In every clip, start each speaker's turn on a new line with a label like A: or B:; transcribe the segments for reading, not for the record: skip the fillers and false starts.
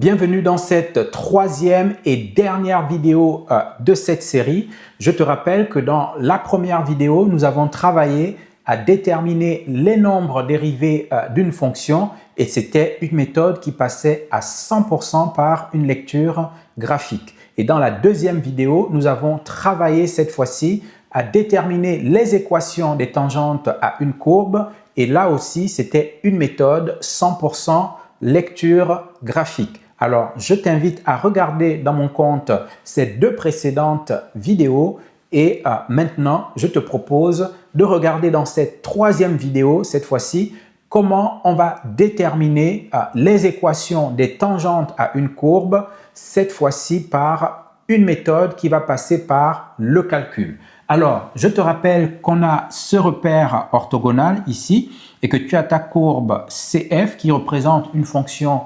A: Bienvenue dans cette troisième et dernière vidéo de cette série. Je te rappelle que dans la première vidéo, nous avons travaillé à déterminer les nombres dérivés d'une fonction et c'était une méthode qui passait à 100% par une lecture graphique. Et dans la deuxième vidéo, nous avons travaillé cette fois-ci à déterminer les équations des tangentes à une courbe et là aussi, c'était une méthode 100% lecture graphique. Alors, je t'invite à regarder dans mon compte ces deux précédentes vidéos et maintenant, je te propose de regarder dans cette troisième vidéo, cette fois-ci, comment on va déterminer les équations des tangentes à une courbe, cette fois-ci par une méthode qui va passer par le calcul. Alors, je te rappelle qu'on a ce repère orthogonal ici et que tu as ta courbe CF qui représente une fonction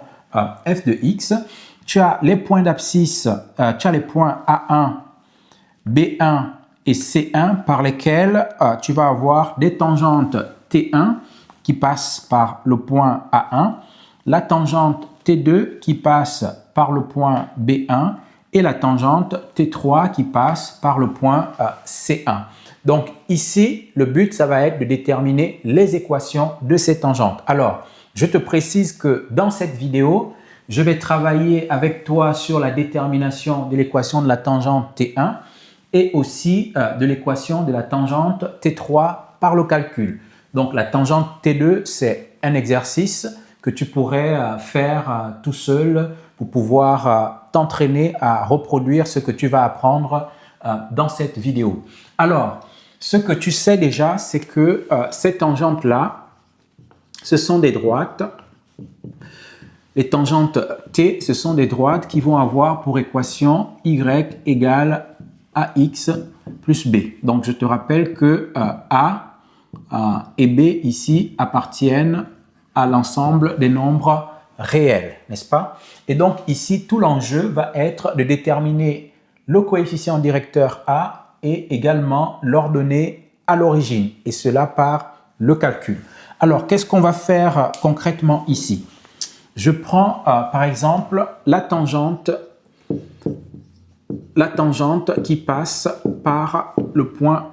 A: f de x, tu as les points d'abscisse, tu as les points A1, B1 et C1 par lesquels tu vas avoir des tangentes T1 qui passent par le point A1, la tangente T2 qui passe par le point B1 et la tangente T3 qui passe par le point C1. Donc ici, le but, ça va être de déterminer les équations de ces tangentes. Alors, je te précise que dans cette vidéo, je vais travailler avec toi sur la détermination de l'équation de la tangente T1 et aussi de l'équation de la tangente T3 par le calcul. Donc la tangente T2, c'est un exercice que tu pourrais faire tout seul pour pouvoir t'entraîner à reproduire ce que tu vas apprendre dans cette vidéo. Alors, ce que tu sais déjà, c'est que ces tangentes-là, ce sont des droites. Les tangentes T, ce sont des droites qui vont avoir pour équation y égale ax plus b. Donc, je te rappelle que A et B ici appartiennent à l'ensemble des nombres réels, n'est-ce pas? Et donc, ici, tout l'enjeu va être de déterminer le coefficient directeur A et également l'ordonnée à l'origine, et cela par le calcul. Alors, qu'est-ce qu'on va faire concrètement ici? Je prends par exemple la tangente qui passe par le point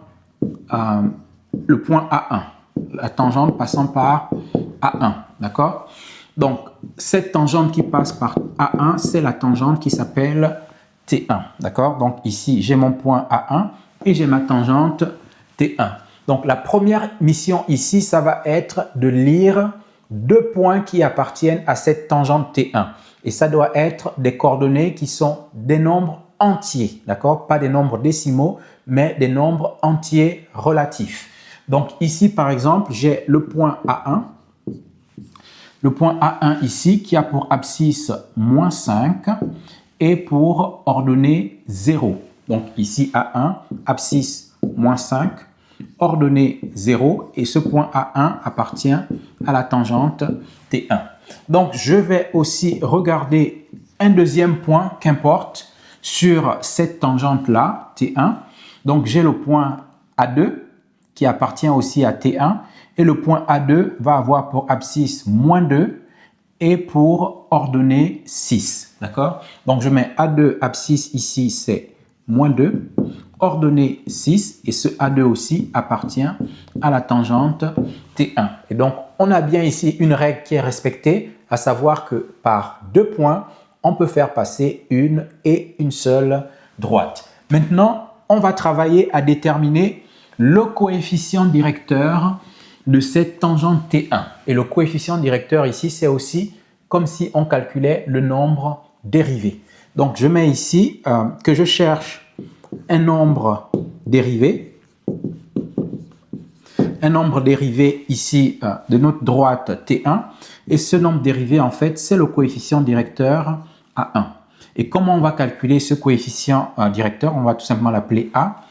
A: A1. La tangente passant par A1, d'accord? Donc, cette tangente qui passe par A1, c'est la tangente qui s'appelle T1, d'accord? Donc, ici, j'ai mon point A1 et j'ai ma tangente T1. Donc, la première mission ici, ça va être de lire deux points qui appartiennent à cette tangente T1. Et ça doit être des coordonnées qui sont des nombres entiers, d'accord? Pas des nombres décimaux, mais des nombres entiers relatifs. Donc, ici, par exemple, j'ai le point A1. Le point A1 ici qui a pour abscisse moins 5 et pour ordonnée 0. Donc, ici, A1, abscisse moins 5. Ordonnée 0 et ce point A1 appartient à la tangente T1. Donc, je vais aussi regarder un deuxième point qu'importe sur cette tangente-là, T1. Donc, j'ai le point A2 qui appartient aussi à T1 et le point A2 va avoir pour abscisse moins 2 et pour ordonnée 6. D'accord? Donc, je mets A2 abscisse ici, c'est moins 2. Ordonnée 6 et ce A2 aussi appartient à la tangente T1. Et donc, on a bien ici une règle qui est respectée, à savoir que par deux points, on peut faire passer une et une seule droite. Maintenant, on va travailler à déterminer le coefficient directeur de cette tangente T1. Et le coefficient directeur ici, c'est aussi comme si on calculait le nombre dérivé. Donc, je mets ici que je cherche un nombre dérivé ici de notre droite T1 et ce nombre dérivé en fait c'est le coefficient directeur A1. Et comment on va calculer ce coefficient directeur? On va tout simplement l'appeler A.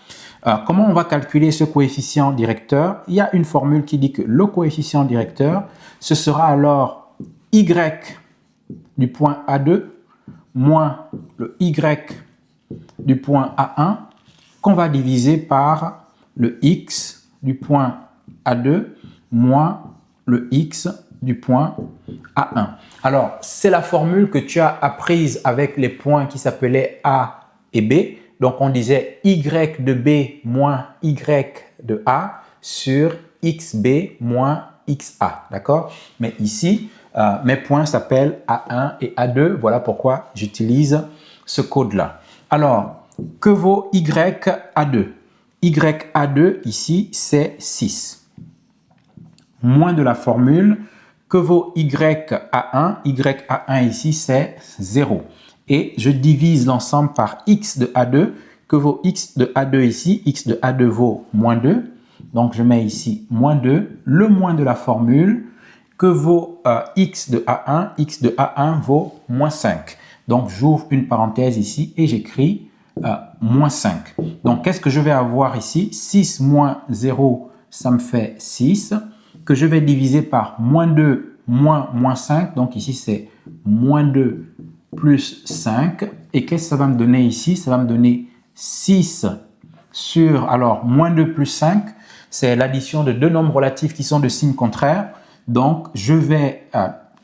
A: Comment on va calculer ce coefficient directeur? Il y a une formule qui dit que le coefficient directeur ce sera alors y du point A2 moins le y du point A1 qu'on va diviser par le x du point A2 moins le x du point A1. Alors, c'est la formule que tu as apprise avec les points qui s'appelaient A et B. Donc, on disait y de B moins y de A sur xb moins xa. D'accord? Mais ici, mes points s'appellent A1 et A2. Voilà pourquoi j'utilise ce code-là. Alors, que vaut YA2? YA2 ici, c'est 6. Moins de la formule, que vaut YA1? YA1 ici, c'est 0. Et je divise l'ensemble par x de A2. Que vaut x de A2 ici? X de A2 vaut moins 2. Donc, je mets ici moins 2. Le moins de la formule, que vaut x de A1? X de A1 vaut moins 5. Donc, j'ouvre une parenthèse ici et j'écris moins 5. Donc, qu'est-ce que je vais avoir ici? 6 moins 0, ça me fait 6. Que je vais diviser par moins 2 moins 5. Donc, ici, c'est moins 2 plus 5. Et qu'est-ce que ça va me donner ici? Ça va me donner 6 sur, alors, moins 2 plus 5, c'est l'addition de deux nombres relatifs qui sont de signe contraire. Donc, je vais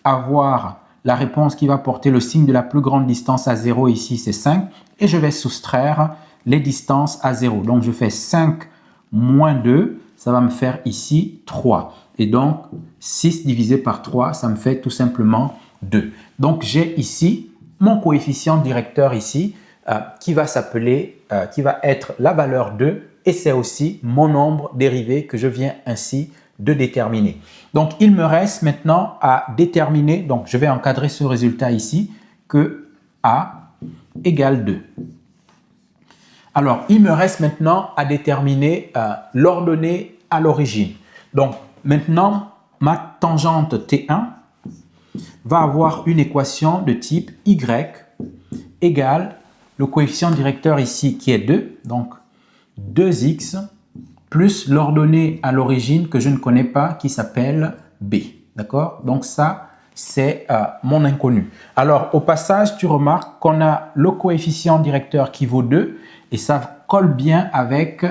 A: avoir la réponse qui va porter le signe de la plus grande distance à 0, ici, c'est 5. Et je vais soustraire les distances à 0. Donc, je fais 5 moins 2, ça va me faire ici 3. Et donc, 6 divisé par 3, ça me fait tout simplement 2. Donc, j'ai ici mon coefficient directeur ici qui va s'appeler, qui va être la valeur 2 et c'est aussi mon nombre dérivé que je viens ainsi de déterminer. Donc, il me reste maintenant à déterminer, donc je vais encadrer ce résultat ici, que A égale 2. Alors, il me reste maintenant à déterminer l'ordonnée à l'origine. Donc, maintenant, ma tangente T1 va avoir une équation de type Y égale le coefficient directeur ici qui est 2, donc 2x plus l'ordonnée à l'origine que je ne connais pas qui s'appelle B. D'accord? Donc ça, c'est mon inconnu. Alors, au passage, tu remarques qu'on a le coefficient directeur qui vaut 2 et ça colle bien avec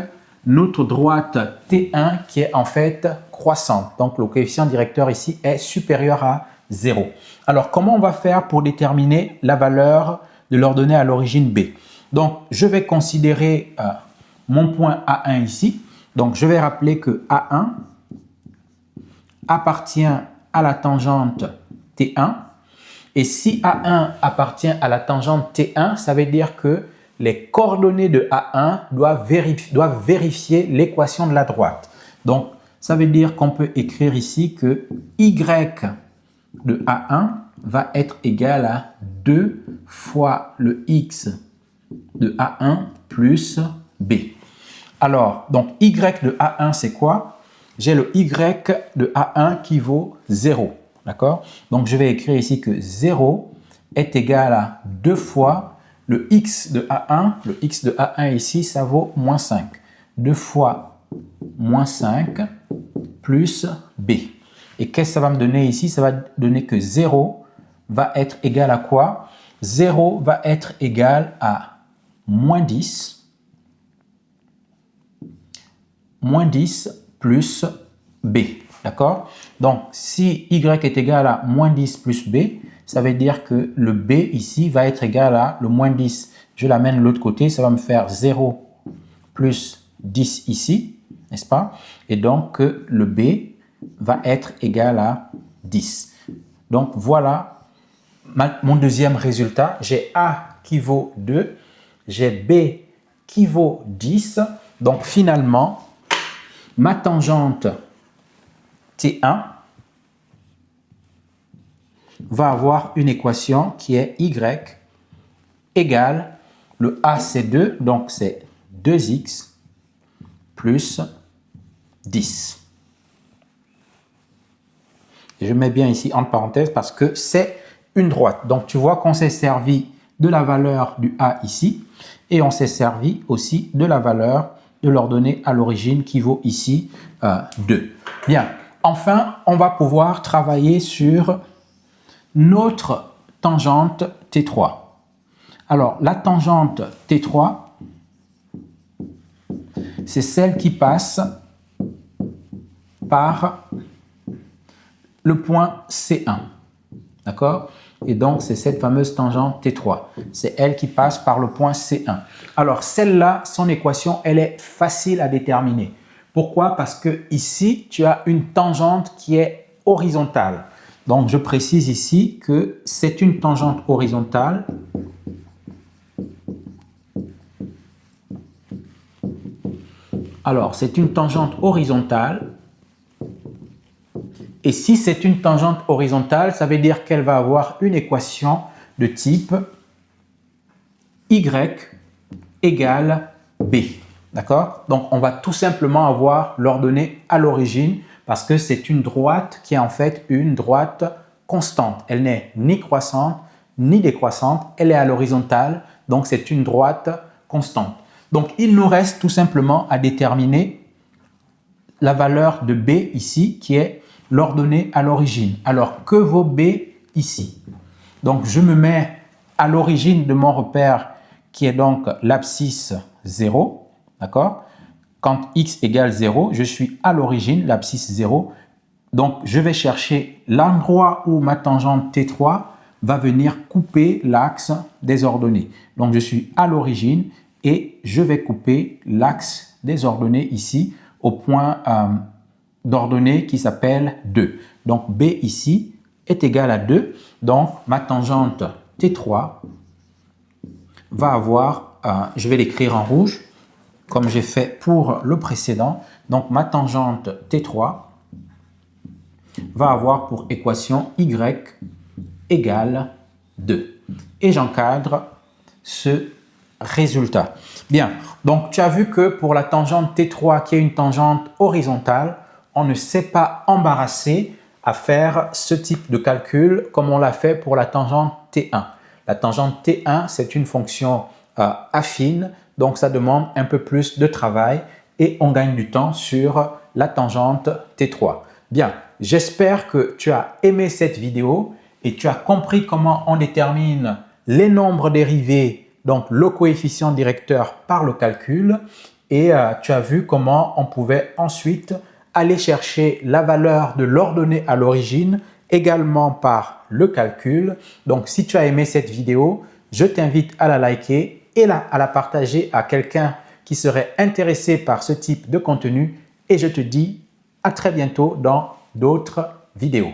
A: notre droite T1 qui est en fait croissante. Donc, le coefficient directeur ici est supérieur à 0. Alors, comment on va faire pour déterminer la valeur de l'ordonnée à l'origine B? Donc, je vais considérer mon point A1 ici. Donc, je vais rappeler que A1 appartient à la tangente T1. Et si A1 appartient à la tangente T1, ça veut dire que les coordonnées de A1 doivent vérifier l'équation de la droite. Donc, ça veut dire qu'on peut écrire ici que Y de A1 va être égal à 2 fois le X de A1 plus B. Alors, donc Y de A1, c'est quoi? J'ai le Y de A1 qui vaut 0. D'accord? Donc, je vais écrire ici que 0 est égal à 2 fois le X de A1. Le X de A1 ici, ça vaut moins 5. 2 fois moins 5 plus B. Et qu'est-ce que ça va me donner ici? Ça va donner que 0 va être égal à quoi? 0 va être égal à moins 10. Moins 10 plus B. D'accord? Donc, si Y est égal à moins 10 plus B, ça veut dire que le B ici va être égal à le moins 10. Je l'amène de l'autre côté, ça va me faire 0 plus 10 ici, n'est-ce pas? Et donc, le B va être égal à 10. Donc, voilà mon deuxième résultat. J'ai A qui vaut 2, j'ai B qui vaut 10. Donc, finalement, ma tangente T1 va avoir une équation qui est Y égale, le A c'est 2, donc c'est 2x plus 10. Et je mets bien ici entre parenthèses parce que c'est une droite. Donc tu vois qu'on s'est servi de la valeur du A ici et on s'est servi aussi de la valeur de l'ordonnée à l'origine qui vaut ici 2. Bien, enfin, on va pouvoir travailler sur notre tangente T3. Alors, la tangente T3, c'est celle qui passe par le point C1. D'accord? Et donc, c'est cette fameuse tangente T3. C'est elle qui passe par le point C1. Alors, celle-là, son équation, elle est facile à déterminer. Pourquoi? Parce que ici, tu as une tangente qui est horizontale. Donc, je précise ici que c'est une tangente horizontale. Alors, c'est une tangente horizontale. Et si c'est une tangente horizontale, ça veut dire qu'elle va avoir une équation de type y égale b. D'accord? Donc, on va tout simplement avoir l'ordonnée à l'origine parce que c'est une droite qui est en fait une droite constante. Elle n'est ni croissante ni décroissante. Elle est à l'horizontale, donc c'est une droite constante. Donc, il nous reste tout simplement à déterminer la valeur de b ici qui est l'ordonnée à l'origine. Alors, que vaut b ici? Donc, je me mets à l'origine de mon repère qui est donc l'abscisse 0. D'accord? Quand x égale 0, je suis à l'origine, l'abscisse 0. Donc, je vais chercher l'endroit où ma tangente T3 va venir couper l'axe des ordonnées. Donc, je suis à l'origine et je vais couper l'axe des ordonnées ici au point d'ordonnée qui s'appelle 2. Donc, B ici est égal à 2. Donc, ma tangente T3 va avoir, je vais l'écrire en rouge, comme j'ai fait pour le précédent. Donc, ma tangente T3 va avoir pour équation y égale 2. Et j'encadre ce résultat. Bien, donc tu as vu que pour la tangente T3 qui est une tangente horizontale, on ne s'est pas embarrassé à faire ce type de calcul comme on l'a fait pour la tangente T1. La tangente T1, c'est une fonction affine, donc ça demande un peu plus de travail et on gagne du temps sur la tangente T3. Bien, j'espère que tu as aimé cette vidéo et tu as compris comment on détermine les nombres dérivés, donc le coefficient directeur par le calcul, et tu as vu comment on pouvait ensuite aller chercher la valeur de l'ordonnée à l'origine également par le calcul. Donc, si tu as aimé cette vidéo, je t'invite à la liker et à la partager à quelqu'un qui serait intéressé par ce type de contenu. Et je te dis à très bientôt dans d'autres vidéos.